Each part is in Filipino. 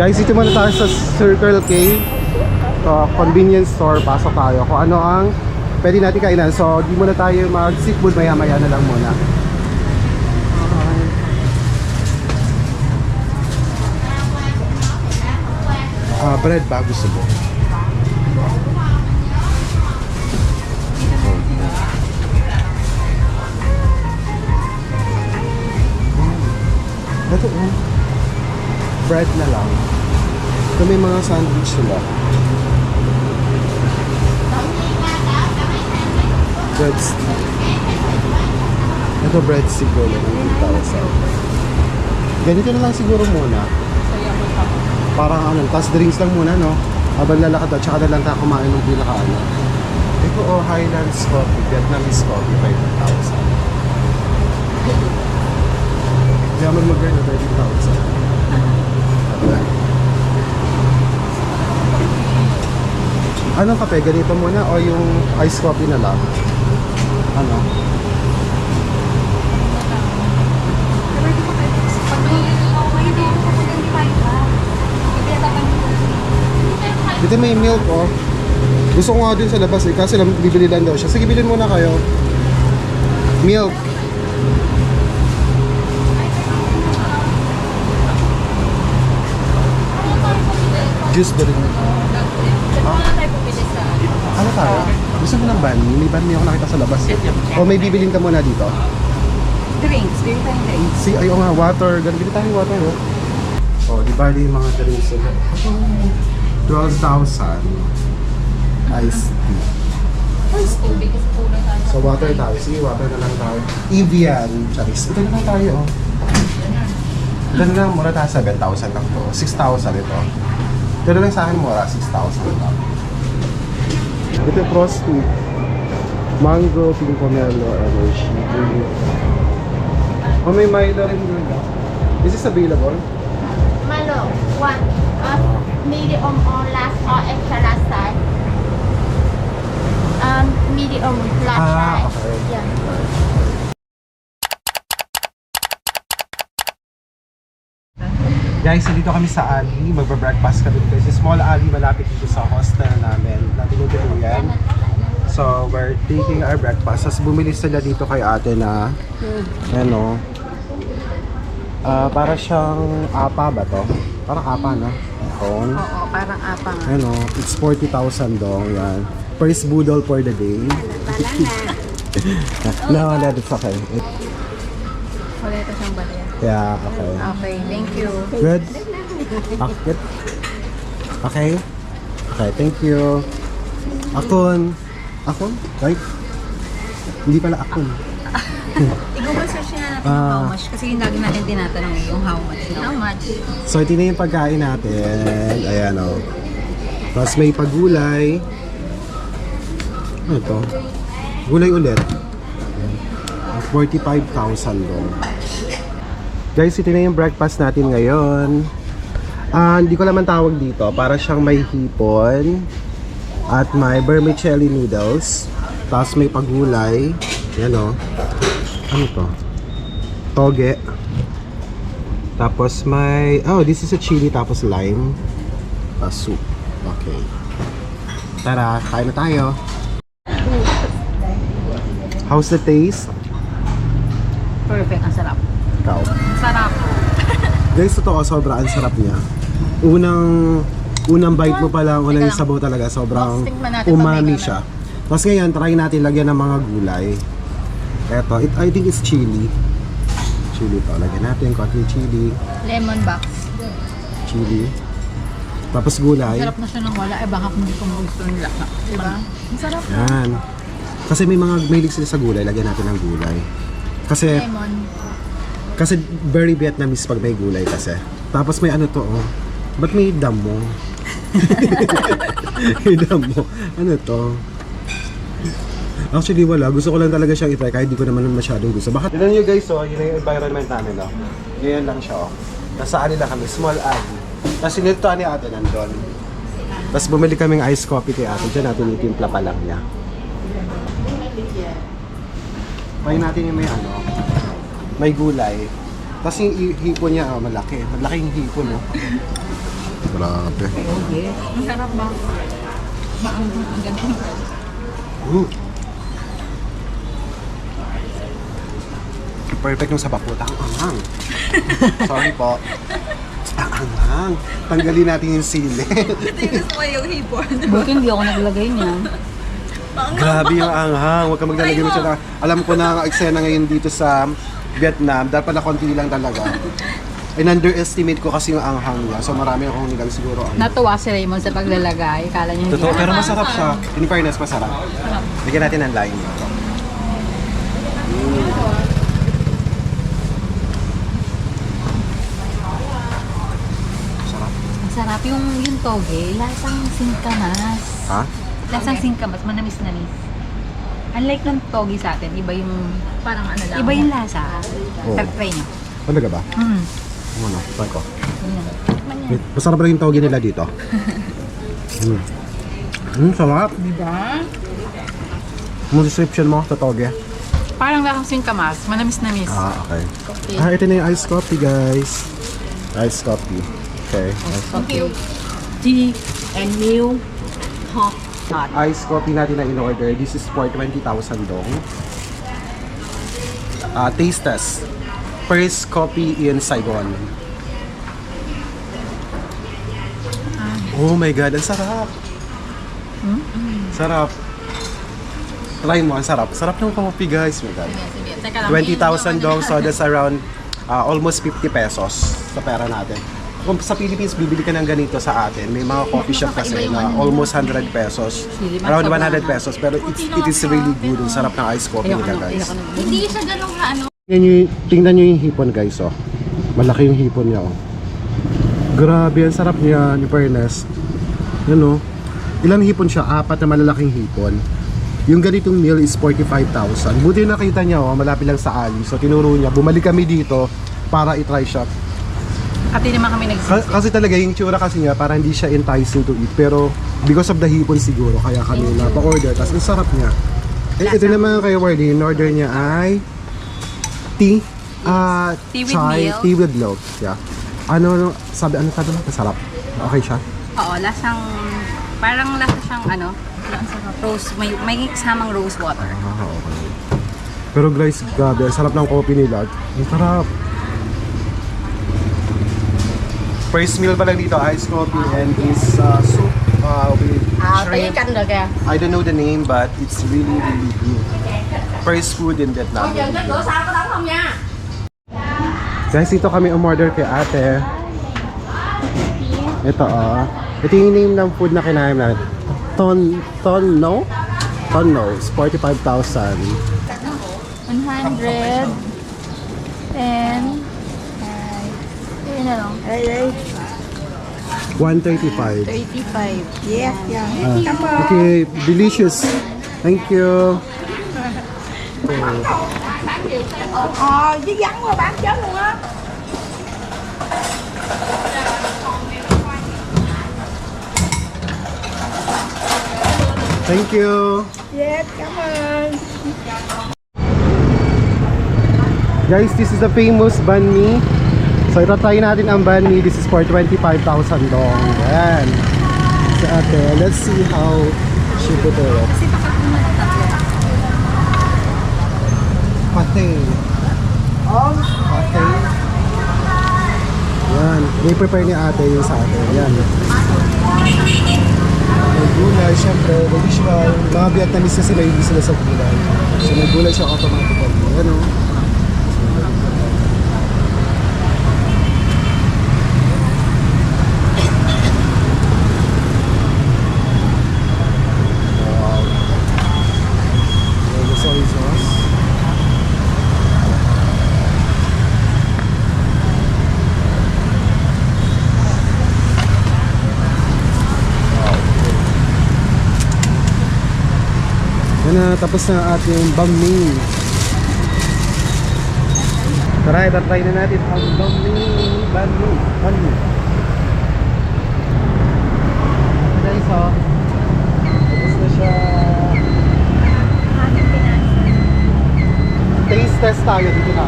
Guys, dito muna tayo sa Circle K convenience store. Pasok tayo kung ano ang pwede natin kainan. So, di muna tayo mag-seafood, maya-maya na lang muna. Bread ba gusto mo? Ito bread na lang. Ito may mga sandwich sila. Breadstick. Ito breadstick ko lang. 1,000. Ganito na lang siguro muna. Parang ano, tas drinks lang muna, no? Habang lalakad at saka na lang tayo kumain ng pinaka ano. Ito Highlands Coffee, Vietnamese coffee, 5,000. Yaman mag-girl na 13,000. Anong kape? Ganito muna o yung ice coffee na lang? Ano? Dito may milk oh. Gusto ko nga din sa labas eh, kasi lang bibili lang daw siya. Sige, bilhin muna kayo. Milk. Juice ba rin? Ano tayo? Gusto mo ng banh mi? May banh mi ako nakita sa labas eh. O may bibilin ka muna dito? Drinks, bili tayong drinks. Si, ayaw nga, water. Ganun, bili tayong water oh. O, di ba yung mga drinks sila? 12,000 iced tea. So water tayo. Sige, water na lang tayo. Evian. Charis. Ito na lang tayo oh. Ito na lang, mura tayo 7,000 lang to. 6,000 ito. Ito na lang sa akin mura, 6,000 lang. Ito yung frosty. Mango, pink pomelo, energy. Oh, may Milo rin doon. Is this available? Milo, one medium or large or extra large size. Medium large size. Okay. Yeah. Guys, dito kami sa alley. Magba-breakfast kami dito. It's a small alley malapit dito sa hostel namin. Tinutuluyan. So, we're taking our breakfast. Tapos bumili sila dito kay ate na ano, para siyang apa ba to? Parang apa na. Oo, parang apang. Ano, it's 40,000 dong. Yan. First boodle for the day. No, that's okay. Wala ito siyang balaya. Yeah, okay. Okay, thank you. Good? Bakit? Okay? Okay, thank you. Akon. Akon? Right? Hindi pala akon. Ikaw ba search na natin yung how much? Kasi yung lagi natin tinatanong eh, yung how much. How much? So, ito na yung pagkain natin. Ayan o. Tapos may pagulay. Ano ito? Gulay ulit. 45,000 dong. Guys, ito na yung breakfast natin ngayon. Hindi ko naman tawag dito. Para siyang may hipon. At may vermicelli noodles. Tapos may pagulay. Yan o. Ano to? Toge. Tapos may... Oh, this is a chili tapos lime. Soup. Okay. Tara, kain na tayo. How's the taste? Perfect, ang sarap. Ikaw. Sarap. Guys, totoo, sobrang ang sarap niya. Unang bite mo pa lang, unang sabaw talaga, sobrang Tikman natin umami pag may siya. Tapos ngayon, try natin lagyan ng mga gulay. Eto, I think it's chili. Chili to. Lagyan natin konting chili. Lemon box. Chili. Tapos gulay. Sarap na siya nang wala. Eh baka hindi ko gusto nila. Diba? Ang sarap. Yan. Kasi may mga mahilig sila sa gulay, lagyan natin ng gulay. Kasi Lemon. very Vietnamese pag may gulay kasi. Tapos may ano to, oh. Ba't may damo? May damo. Ano to? Actually wala, gusto ko lang talaga siyang itry kahit di ko naman masyadong gusto. Bakit? Tignan nyo guys, oh, yun yung environment namin, oh. Ganyan lang siya, oh. Nasa alley lang kami, small alley. Tapos sinito ni ate nandun. Tapos bumili kaming iced coffee kay ate, dyan natin itimpla pa lang niya. Try natin yung may ano, may gulay. Tapos yung hipon niya, oh, malaki. Malaki yung hipon, oh. Grabe. Okay. Ang sarap ba? Ang ganda. Perfect yung sa bakuta. Ang anghang. Sorry po. Ang anghang. Tanggalin natin yung sili. Ito yung gusto ko yung hipon. Buti hindi ako naglagay niyan. Grabe yung anghang. Huwag ka maglalagay mo siya na. Alam ko na ang eksena ngayon dito sa Vietnam. Dapat na konti lang talaga. And underestimate ko kasi yung anghang niya. So marami akong nilang siguro. Natuwa si Raymond sa paglalagay. Kala niya hindi. Totoo, pero masarap siya. In fairness, masarap. Bigyan natin ng lime. Masarap. Ang sarap yung toge. Lasang singkamas. Ha? Lasang singkamas. Manamis-namis. Unlike ng toge sa atin, iba yung parang ano lang. Iba yung lasa. Oo. Try nyo. Talaga ba? Ano? Try ko. Wait, masarap na yung tawagin nila dito. Sarap. Diba? Ano description mo sa toge? Parang lasang singkamas. Manamis-namis. Ah, okay. Ito na yung iced coffee, guys. Iced coffee. Okay. Thank you. Tea and milk. Hot. Iced coffee natin na in-order. This is for 20,000 dong. Taste test. First coffee in Saigon. Oh my God, ang sarap. Sarap. Try mo, ang sarap. Sarap ng coffee, guys. Oh my God. Sige, teka lang. 20,000 dong, so that's around almost 50 pesos sa pera natin. Kung sa Philippines, bibili ka ng ganito sa atin. May mga coffee shop kasi na almost 100 pesos. Around 100 pesos. Pero it is really good. Ang sarap ng iced coffee nila, guys. Hindi siya ganun ka ano. Tingnan nyo yung hipon, guys, oh. Malaki yung hipon niya, oh. Grabe, ang sarap niya, in fairness. Yan, oh. Ilang hipon siya? 4 na malalaking hipon. Yung ganitong meal is 45,000. Buti nakita niya, oh, malapit lang sa Ali. So tinuro niya, bumalik kami dito para i-try siya. At di naman kami Kasi talaga yung tsura kasi niya, parang hindi siya enticing to eat. Pero because of the hipon siguro, kaya kami napa-order. Tapos ang sarap niya. Ito naman kay Wardy, in order niya ay tea. Tea with chai, milk. tea with milk. Yeah. Ano sabi mo? Masarap. Okay siya? Oo, lasang, parang lasa siyang ano, rose, may kasamang rose water. Okay. Pero guys, grabe, ang sarap ng coffee nila. Ang sarap. First meal pa lang dito, iced coffee and this soup with shrimp. I don't know the name, but it's really, really good. First food in Vietnam. Guys, dito kami umorder kay ate. Ito ito yung name ng food na kinain namin. Tonno? Tonno, it's 45,000. 100. Then, yun na lang. 135. 35. Yes, yeah. Okay, delicious. Thank you. Chứ vắng mà bán chết luôn á. Thank you. Yes, cảm ơn. Guys, this is the famous banh mi. So ito try natin ang banh mi. This is for 25,000 dong. Ayan. So ate, let's see how she prepare it. Kasi baka kung tatlo. Pate. Pate. Yan. I-prepare ni ate yung sa atin. Yan. May gulay, syempre. Traditional. Mga Vietnamese kasi may sila sa gulay. So may gulay siya automatically. Yan o. Soy sauce. Yan na, tapos na ating banh mi. Tara, try na natin ang banh mi. Banh mi. Banh mi. Guys, oh. Tapos na siya. Taste test tayo dito na.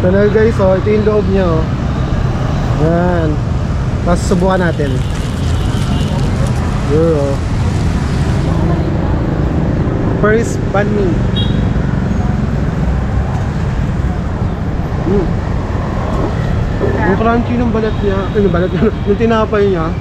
Ito na guys, oh. Ito yung loob niya, oh. Yan. Tapos subukan natin. Euro. First, banh mi. Yung crunchy ng balat niya, yung balat niya, yung tinapay niya.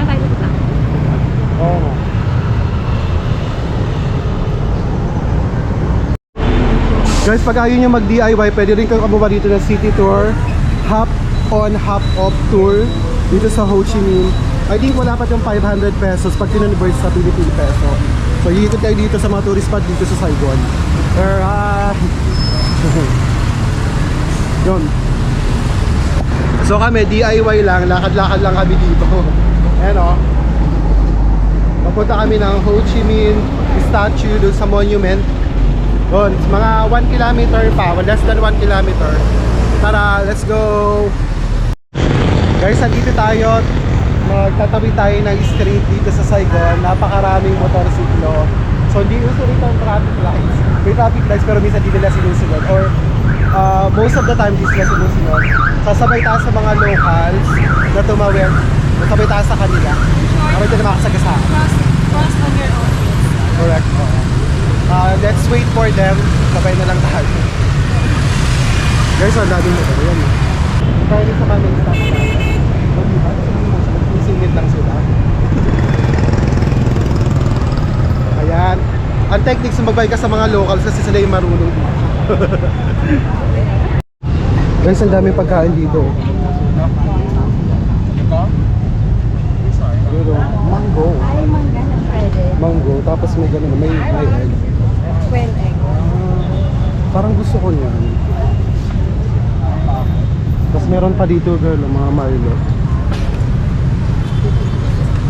Tayo lang. Oh. Guys, pag ayaw nyo mag-DIY, pwede rin kayo kumuha dito ng city tour, hop on, hop off tour dito sa Ho Chi Minh. I think wala pa yung 500 pesos pag kinonvert sa Philippine peso. So, iikot kayo dito sa mga tourist spot dito sa Saigon. Yun. So kami, DIY lang, lakad-lakad lang kami dito. Ayan o. Papunta kami ng Ho Chi Minh statue doon sa monument. Doon, mga 1 kilometer pa, less than 1 kilometer. Tara, let's go! Guys, nandito tayo. Magtatabi tayo ng street dito sa Saigon. Napakaraming motorsiklo. So, hindi uso rito ang traffic lights. May traffic lights pero minsan hindi nila sinusunod. Or most of the time, hindi sila sinusunod. Sasabay tayo sa mga locals na tumawid. Sasabay tayo sa kanila. Para hindi na makasagasaan. Cross on your own. Correct. Let's wait for them. Sabay na lang tayo. Guys, ang daming motor. Yan. Tayo rin sa main stop natin. O diba? Singit lang sila. Ayan. Ang techniques, sumagbay ka sa mga locals kasi sila yung marunong dito. Guys, ang daming pagkain dito. Pero, mango. Ay, mangga na pwede. Mango, tapos may ganun, may egg. Quail egg. Parang gusto ko niyan. Tapos meron pa dito, girl, mga Milo.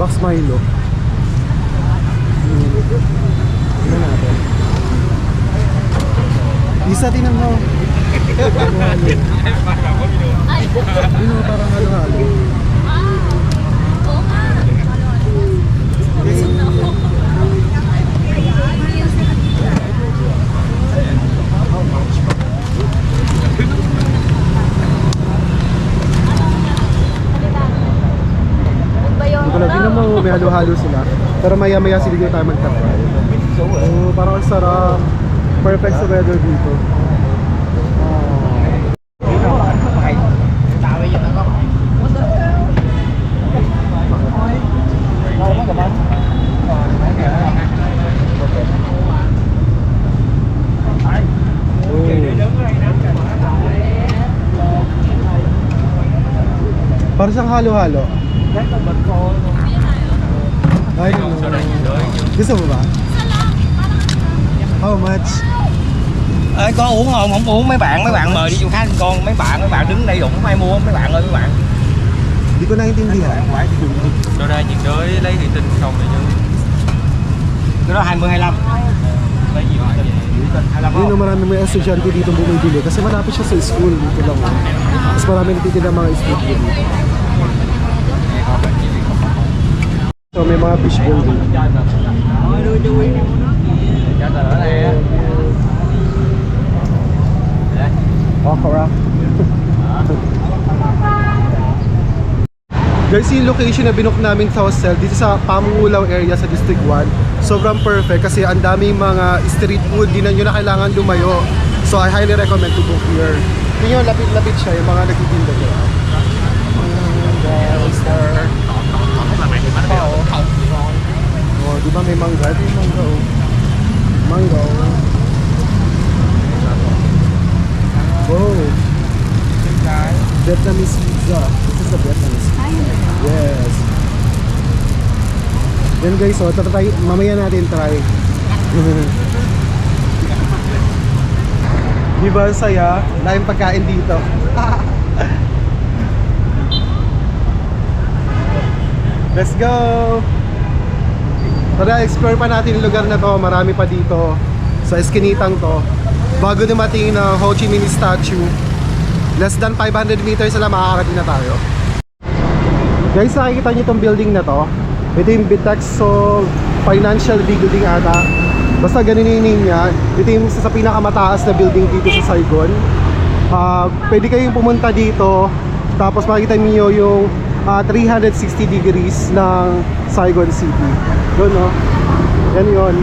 Box Milo. Tignan natin. Isa, tingnan mo. Ano, parang halo-halo. Tingnan mo, may halo-halo sila. Pero maya-maya sila dito tayo magta-try. Oh, parang ang sarap. Perfect sa weather dito. Parang siyang halo-halo. Ay, no. Gusto mo ba? How much? Ê, con uống không? Không uống mấy bạn mời đi chỗ khác con, mấy bạn đứng đây đụng không ai mua mấy bạn ơi mấy bạn. Di ko naintindihan. Đôi đây nhiệt đới lấy thủy tinh không này chứ. Cái đó 20 25. Lấy gì hỏi về thủy tinh 25 Yun không? na marami may estudyante dito bumibili kasi malapit siya sa school dito lang. Mas marami natitinda mga street food dito. So may mga fishbowl din. Okra. Guys, yung location na binook namin sa hostel dito sa Pamungulaw area sa District 1, sobrang perfect kasi ang daming mga street food, di na nyo na kailangan lumayo. So I highly recommend to book here. Yun yung lapit-lapit siya, yung mga nagtitinda dito. Oh, di ba may mangga? Ito yung mangga, oh. Mangga, oh. Oh. Vietnamese pizza. This is a Vietnamese pizza. Yes. Yan guys, so try, mamaya natin try. Di ba ang saya? Laking pagkain dito. Let's go! Tara, explore pa natin yung lugar na to. Marami pa dito sa eskinitang to. Bago dumating na Ho Chi Minh statue, less than 500 meters na makakarating na tayo. Guys, nakikita niyo itong building na to. Ito yung Bitexo Financial Building ata. Basta ganun yung name niya. Ito yung isa sa pinakamataas na building dito sa Saigon. Pwede kayong pumunta dito. Tapos makikita niyo yung 360 degrees ng Saigon City. Doon, no? Yan yun.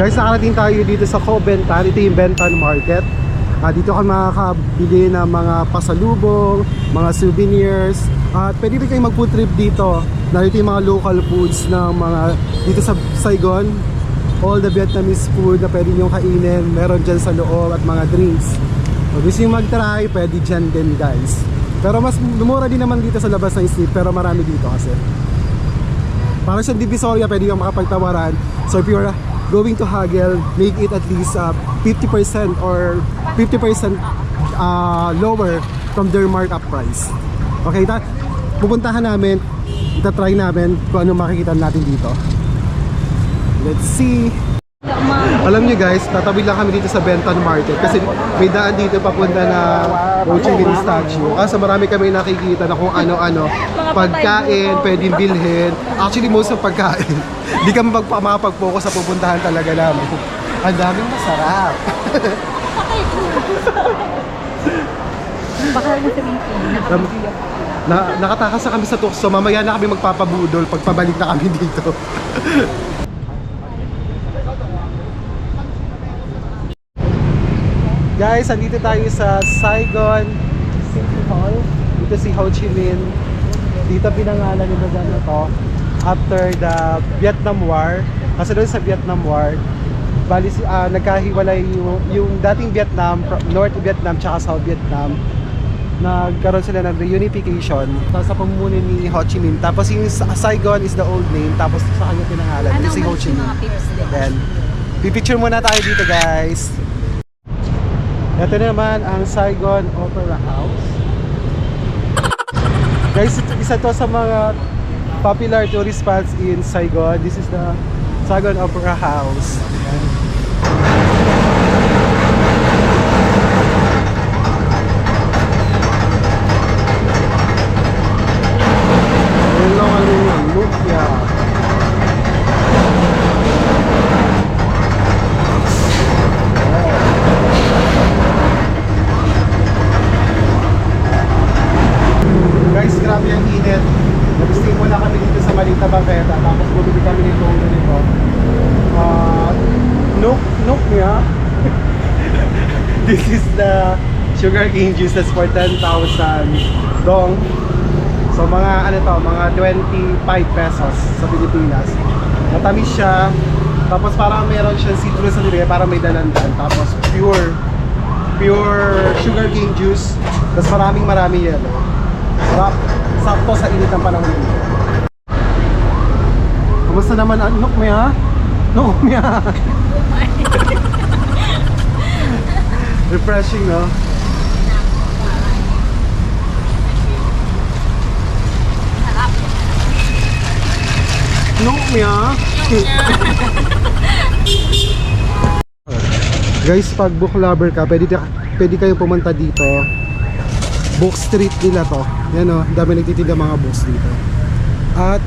Guys, nakarating tayo dito sa Cobentan. Ito yung Bentan Market. Dito ka makakabili ng mga pasalubong, mga souvenirs. At pwede rin kayong mag-food trip dito. Narito yung mga local foods ng mga dito sa Saigon. All the Vietnamese food na pwede nyo kainin. Meron dyan sa loob at mga drinks. Kung gusto nyo mag-try, pwede dyan din guys. Pero mas lumura din naman dito sa labas ng street. Pero marami dito kasi. Parang sa Divisoria, pwede kang makapagtawaran. So if you're going to haggle, make it at least 50% or 50% lower from their markup price. Okay, pupuntahan namin, itatry namin kung ano makikita natin dito. Let's see. Alam nyo guys, tatawid lang kami dito sa Bentan Market kasi may daan dito papunta na Ho Chi Minh statue. Kasi marami kami nakikita na kung ano-ano pagkain, pwedeng bilhin. Actually, most ng pagkain. Hindi kami makapag-focus sa pupuntahan talaga namin. Ang daming masarap. Baka na sabihin. Nakatakas na kami sa tukso. Mamaya na kami magpapabudol pag pabalik na kami dito. Guys, andito tayo sa Saigon City Hall. Dito si Ho Chi Minh. Dito pinangalan yung lugar na to after the Vietnam War. Kasi doon sa Vietnam War, bali nagkahiwalay yung dating Vietnam, North Vietnam tsaka South Vietnam. Nagkaroon sila ng reunification sa pamumuno ni Ho Chi Minh. Tapos yung Saigon is the old name. Tapos sa kanya pinangalan. Ito si Ho Chi Minh. Then, pipicture muna tayo dito guys. Ito naman ang Saigon Opera House. Guys, isa to sa mga popular tourist spots in Saigon. This is the Saigon Opera House. Ayan lang ano yung look niya. Guys, grabe ang init. Nag-stay muna kami dito sa Malita Bangketa. Tapos bumili kami nito ganito. Nook niya. This is the sugar cane juice that's for 10,000 dong. So mga ano to, mga 25 pesos sa Pilipinas. Matamis siya. Tapos parang meron siyang citrus sa nilagay, parang may dalandan. Tapos pure sugar cane juice. Tapos maraming yelo. Sakto sa init ng panahon dito. Kumusta naman ang Nook Mia? Nook Mia! Refreshing, no? Nook Mia! Guys, pag book lover ka, pwede kayong pumunta dito. Book street nila to. Yan o, dami nagtitinda mga books dito. At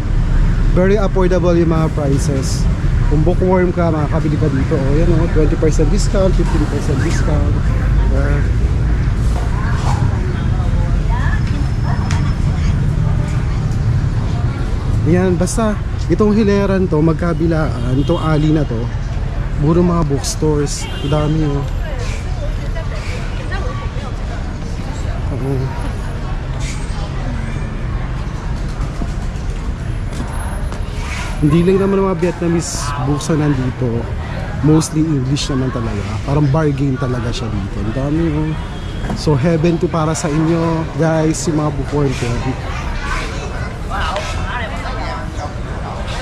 very affordable yung mga prices. Kung bookworm ka, makakabili ka dito. O yan o, 20% discount, 15% discount. Yan, basta itong hileran to, magkabilaan, itong alley na to, puro mga bookstores. Dami o. Hindi lang naman mga Vietnamese books na nandito. Mostly English naman talaga. Parang bargain talaga siya dito. Ang dami oh. So heaven to para sa inyo guys, yung mga bookworm ko.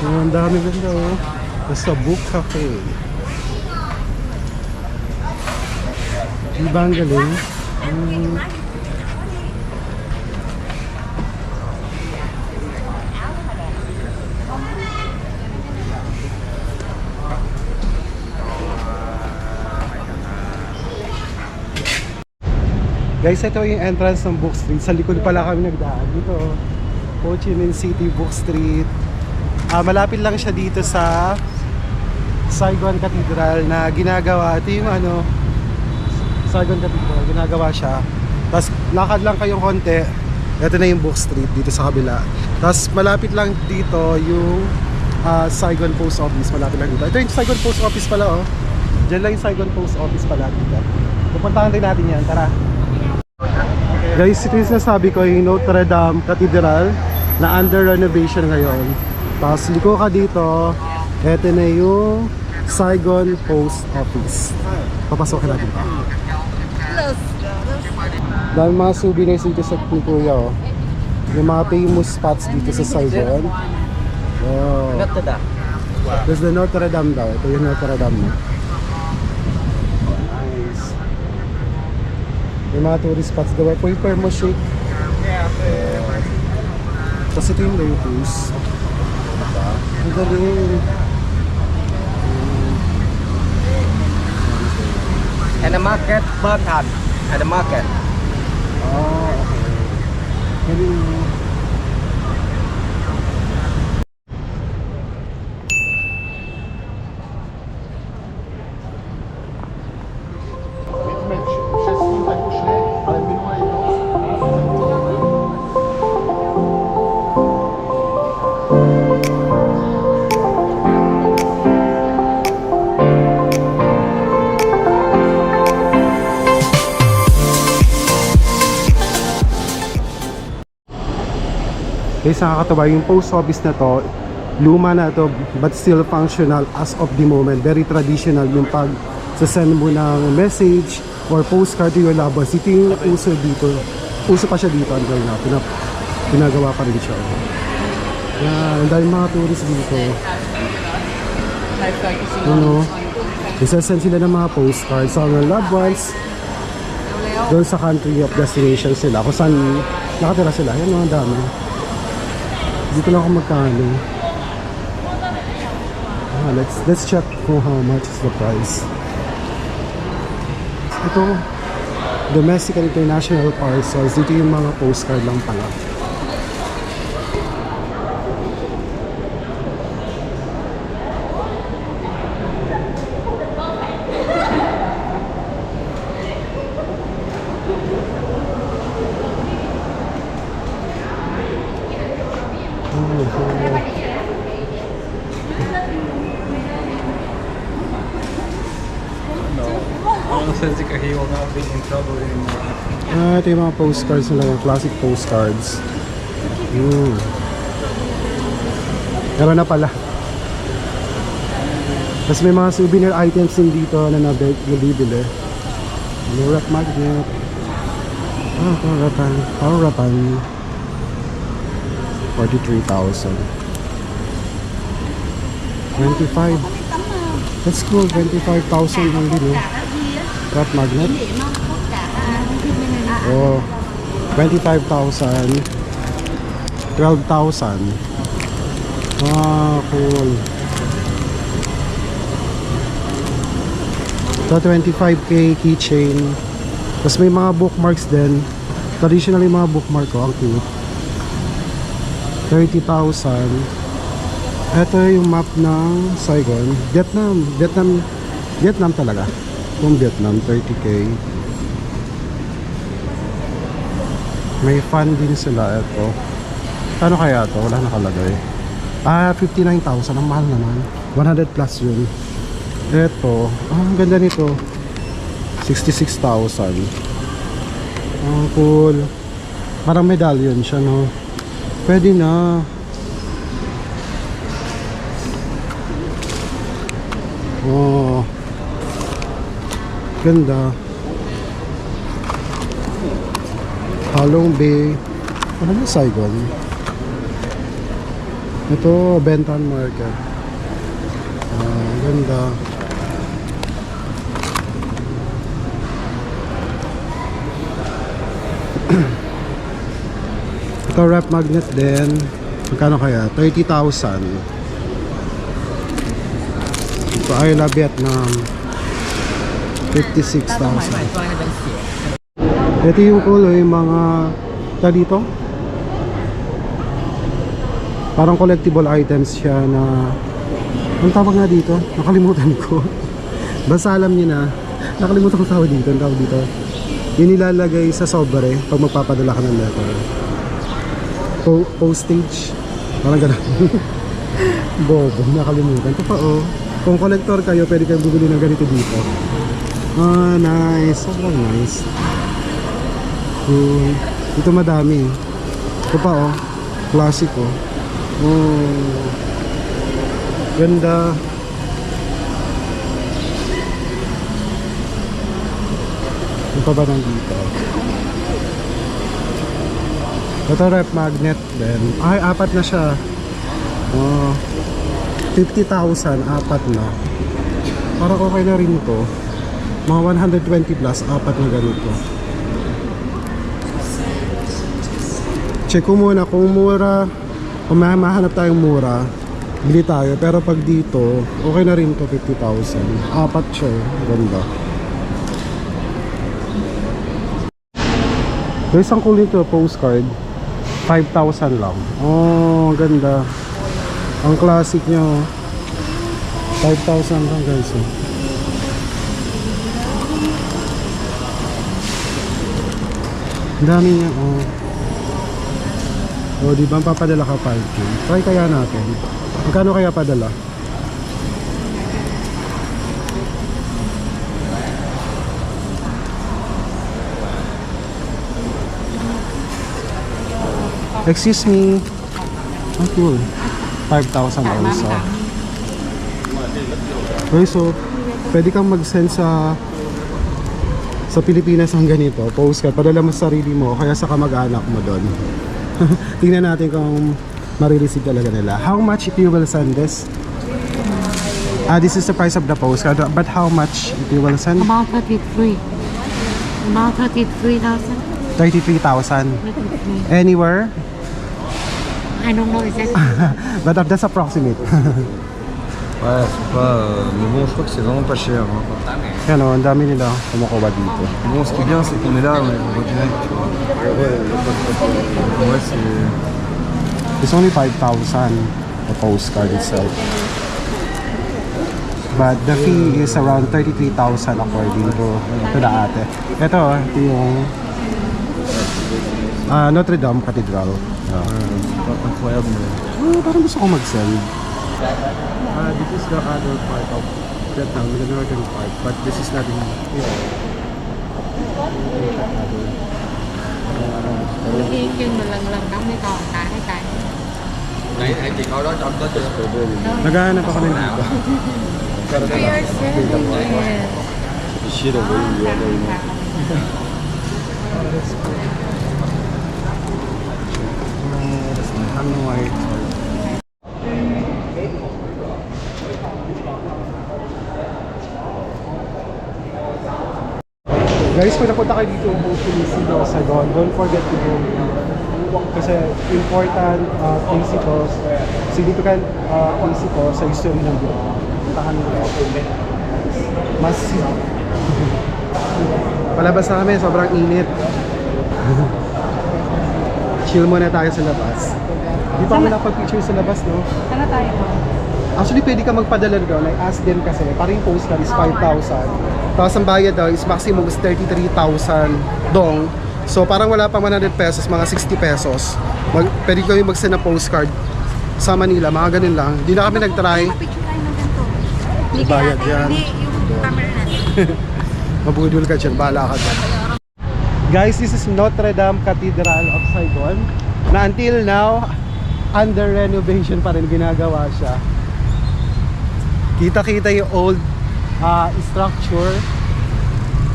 So, ang dami ganda oh. Basta book cafe. Diba ang galing? Guys, ito yung entrance ng Book Street. Sa likod pala kami nagdaan. Dito, Ho Chi Minh City Book Street. Malapit lang siya dito sa Saigon Cathedral na ginagawa. Ito yung ano, Saigon Cathedral, ginagawa siya. Tapos lakad lang kayong konti. Ito na yung Book Street dito sa kabila. Tapos malapit lang dito yung Saigon Post Office. Malapit lang dito. Ito yung Saigon Post Office pala, oh. Diyan lang yung Saigon Post Office pala dito. Pupuntahan din natin yan. Tara. Guys, ito yung sinasabi ko, yung Notre Dame Cathedral na under renovation ngayon. Tapos liko ka dito, ito na yung Saigon Post Office. Papasokin natin pa. Dahil mga souvenirs dito sa Kuya, oh. Yung mga famous spots dito sa Saigon. Oh. Notre Dame. There's the Notre Dame daw. Ito yung Notre Dame. Nice. Yung mga tourist spots daw. Ito yung Permo Shake. Tapos ito yung Lotus. Ang galing. And the market, Bertan. And the market. Oh, okay. Galing. Guys, nakakatawa yung post office na to, luma na to but still functional as of the moment. Very traditional yung pag send mo ng message or postcard to your loved ones. Ito yung uso dito. Uso pa siya dito until now. Pinagawa pa rin siya. Yan, dahil mga tourists dito. Ano, isasend sila ng mga postcards sa mga loved ones doon sa country of destination sila. Kung saan nakatira sila. Yan, mga dami. Dito lang ako magkano. Let's check kung how much is the price. Ito, domestic and international parcels. Dito yung mga postcard lang pala. He will not be in trouble anymore. Ito yung mga postcards nila, yung classic postcards. Meron na pala. Tapos may mga souvenir items din dito na nabibili. Rep magnet. Power-upan. 43,000. 25. That's cool, 25,000 lang din, Rep magnet. Oh, 25,000. 12,000. Cool. So 25k keychain. Tapos may mga bookmarks din. Traditionally mga bookmark ko, ang cute. 30,000. Ito yung map ng Saigon. Vietnam talaga. Kung Vietnam, 30k. May fan din sila. Ito. Ano kaya ito? Wala nakalagay. 59,000. Ang mahal naman. 100 plus yun. Ito. Ang ganda nito. 66,000. Ang cool. Parang medallion siya, no? Pwede na. Oh. Ganda. Halong Bay. Ano yung Saigon? Ito, Benton Market. Ganda. Ito, rep magnet din. Magkano kaya? 30,000. Ito, Ayla, Vietnam. 56,000. Ito yung kulay, mga dito. Parang collectible items siya na, ang tawag nga dito? Nakalimutan ko. Basta alam niyo na, nakalimutan ko tawag dito. Ang tawag dito, yung nilalagay sa sobre pag magpapadala ka ng letter. Postage. Parang gano'n. Bobo, nakalimutan. Ito pa oh. Kung collector kayo, pwede kayong bumili ng ganito dito. Ah, nice. Sobrang nice. Ito madami. Ito pa oh. Classic oh. Oh. Ganda. Ano pa ba nandito? Ito rep magnet din. Ay, apat na siya. Oh. 50,000, apat na. Parang okay na rin to. Mga 120 plus, apat na ganito. Check ko muna kung mura. Kung mahanap tayong mura, bili tayo. Pero pag dito, okay na rin to, 50,000. Apat siya. Ganda. Guys, ang cool nito, postcard. 5,000 lang. Oh, ganda. Ang classic niya, oh. 5,000 lang guys. Oh. Ang dami niya, oh. Oh, di ba papadala ka 5K? Try kaya natin. Magkano kaya padala? Excuse me. Oh, cool. 5,000 also. Okay, so pwede kang mag-send sa Pilipinas ng ganito. Postcard. Padala mo sa sarili mo kaya sa kamag-anak mo doon. Tingnan natin kung marireceive talaga nila. How much if you will send this? This is the price of the postcard. But how much if you will send? About 33. About 33,000. 33,000. Anywhere? I don't know exactly. But that's approximate. Ouais, c'est pas. Mais bon, je crois que c'est vraiment pas cher. Hein. Yan o, ang dami nila kumukuha dito. Bon, ce qui est bien, c'est qu'on est là, on voit direct, tu vois. Ouais, c'est. It's only 5,000 the postcard itself. But the fee is around 33,000 according to the ate. Ito yung Notre Dame Cathedral. C'est pas incroyable, mais. Parang gusto ko mag-send. This is the other part of Vietnam, the northern part, but this is not in here. Nhưng mà lần đóng cái còn tại cái cài. Nãy chị có đó trong đó chứ. Naghahanap ako ng dito. We are selling it. Shit over here. Hanoi. Guys, kung napunta kayo dito hopefully see the Saigon, don't forget to go kasi important principles, significant principles sa history ng Vietnam. Puntahan nyo. Mas palabas na kami, sobrang init. Chill muna tayo sa labas. Di pa kami nakapag-picture sa labas, no? Sana tayo. Actually, pwede ka magpadala doon. I asked them kasi, parang yung postcard is 5,000. Tapos ang bayad daw is maximum is 33,000 dong. So parang wala pang 100 pesos, mga 60 pesos. Pwede kayo mag-send ng postcard sa Manila, mga ganun lang. Hindi na kami nag-try. Picture tayo ng ganito. Hindi Bayad yan. Hindi, yung camera natin. Mabudol ka dyan, bahala ka dyan. Guys, this is Notre Dame Cathedral of Saigon na until now under renovation pa rin, ginagawa siya. Kita-kita yung old structure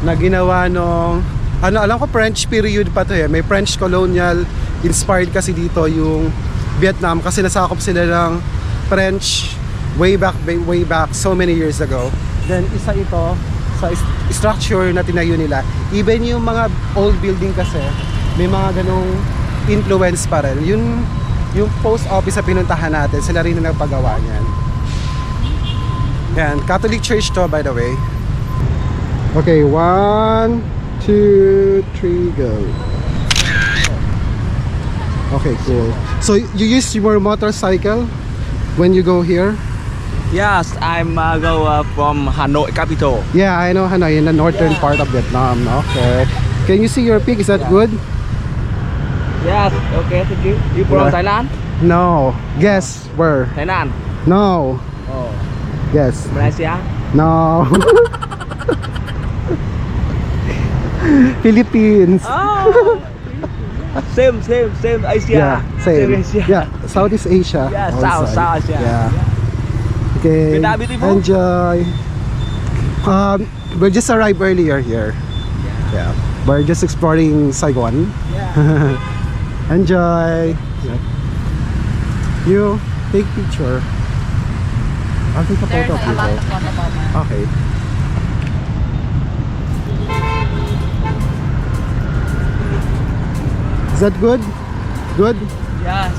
na ginawa nung alam ko French period pa to eh. May French colonial inspired kasi dito yung Vietnam kasi nasakop sila ng French way back so many years ago. Then isa ito sa structure na tinayo nila. Even yung mga old building kasi may mga ganong influence pa rin. Yung post office na pinuntahan natin, sila rin na nagpagawa niyan. Yan, Catholic Church to by the way. Okay, 1, 2, 2, 3, go. Okay, cool. So you use your motorcycle when you go here? Yes, I'm go from Hanoi capital. Yeah, I know Hanoi, in the northern part of Vietnam. Okay. Can you see your peak? Is that good? Yes, okay, thank you. You from Yeah. Thailand? No. Guess where? Thailand. No. Oh, Yes. Malaysia. No. Philippines. Oh, same Asia. Yeah, same. Asia. Yeah, Southeast Asia. Yeah, also. South Asia. Yeah. Okay. Vietnam beautiful. Enjoy. We just arrived earlier here. Yeah. We're just exploring Saigon. Enjoy. You take picture. I'll take a There's photo of a you. lot though. of photo bomber. Okay. Is that good? Good? Yes.